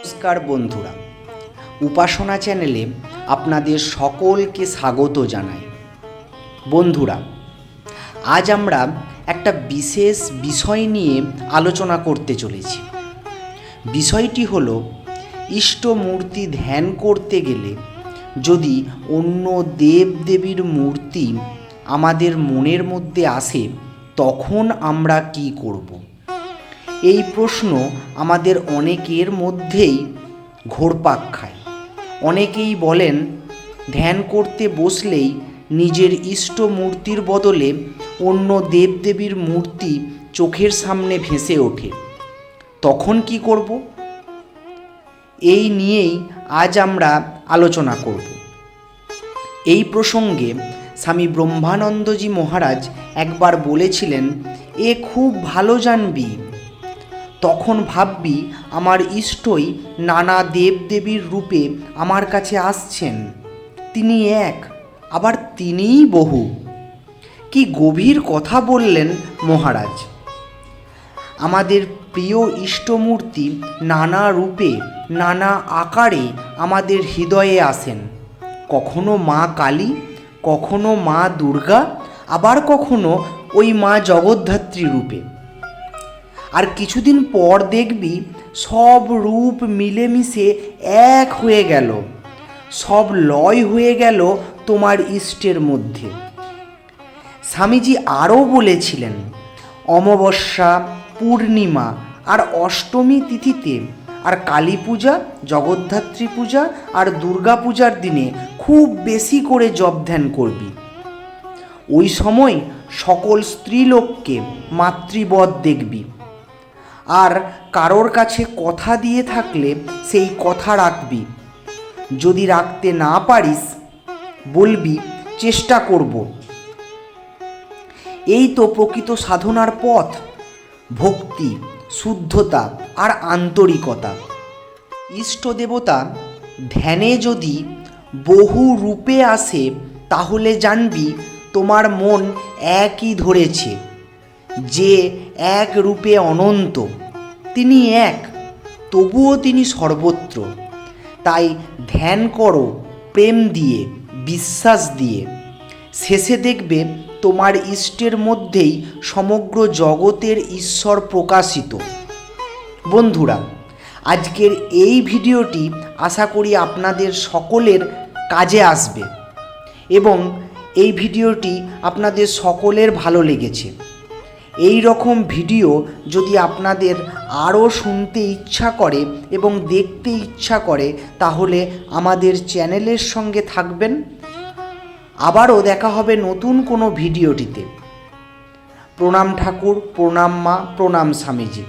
নমস্কার বন্ধুরা, উপাসনা চ্যানেলে আপনাদের সকলকে স্বাগত জানাই। বন্ধুরা, আজ আমরা একটা বিশেষ বিষয় নিয়ে আলোচনা করতে চলেছি। বিষয়টি হলো, ইষ্ট মূর্তি ধ্যান করতে গেলে যদি অন্য দেবদেবীর মূর্তি আমাদের মনের মধ্যে আসে, তখন আমরা কি করব? এই প্রশ্ন আমাদের অনেকের মধ্যেই ঘোরপাক খায়। অনেকেই বলেন, ধ্যান করতে বসলেই নিজের ইষ্ট মূর্তির বদলে অন্য দেবদেবীর মূর্তি চোখের সামনে ভেসে ওঠে, তখন কি করব? এই নিয়েই আজ আমরা আলোচনা করব। এই প্রসঙ্গে স্বামী ব্রহ্মানন্দজি মহারাজ একবার বলেছিলেন, এ খুব ভালো জানবি, তখন ভাববি আমার ইষ্টই নানা দেবদেবীর রূপে আমার কাছে আসছেন। তিনি এক, আবার তিনিই বহু। কি গভীর কথা বললেন মহারাজ! আমাদের প্রিয় ইষ্টমূর্তি নানা রূপে, নানা আকারে আমাদের হৃদয়ে আসেন। কখনো মা কালী, কখনো মা দুর্গা, আবার কখনো ওই মা জগদ্ধাত্রী রূপে। আর কিছুদিন পর দেখবি সব রূপ মিলেমিশে এক হয়ে গেল, সব লয় হয়ে গেল তোমার ইষ্টের মধ্যে। স্বামীজি আরও বলেছিলেন, অমাবস্যা, পূর্ণিমা আর অষ্টমী তিথিতে আর কালী পূজা, জগদ্ধাত্রী পূজা আর দুর্গা পূজার দিনে খুব বেশি করে জপ ধ্যান করবি। ওই সময় সকল স্ত্রীলোককে মাতৃবৎ দেখবি। আর কারোর কাছে কথা দিয়ে থাকলে সেই কথা রাখবি। যদি রাখতে না পারিস, বলবি চেষ্টা করব। এই তো প্রকৃত সাধনার পথ, ভক্তি, শুদ্ধতা আর আন্তরিকতা। ইষ্ট দেবতা ধ্যানে যদি বহু রূপে আসে, তাহলে জানবি তোমার মন একই ধরেছে, যে এক রূপে অনন্ত। তিনি এক, তবুও তিনি সর্বত্র। তাই ধ্যান করো প্রেম দিয়ে, বিশ্বাস দিয়ে। শেষে দেখবে তোমার ইষ্টের মধ্যেই সমগ্র জগতের ঈশ্বর প্রকাশিত। বন্ধুরা, আজকের এই ভিডিওটি আশা করি আপনাদের সকলের কাজে আসবে এবং এই ভিডিওটি আপনাদের সকলের ভালো লেগেছে। এই রকম ভিডিও যদি আপনাদের আরও শুনতে ইচ্ছা করে এবং দেখতে ইচ্ছা করে, তাহলে আমাদের চ্যানেলের সঙ্গে থাকবেন। আবারও দেখা হবে নতুন কোনো ভিডিওটিতে। প্রণাম ঠাকুর, প্রণাম মা, প্রণাম স্বামীজি।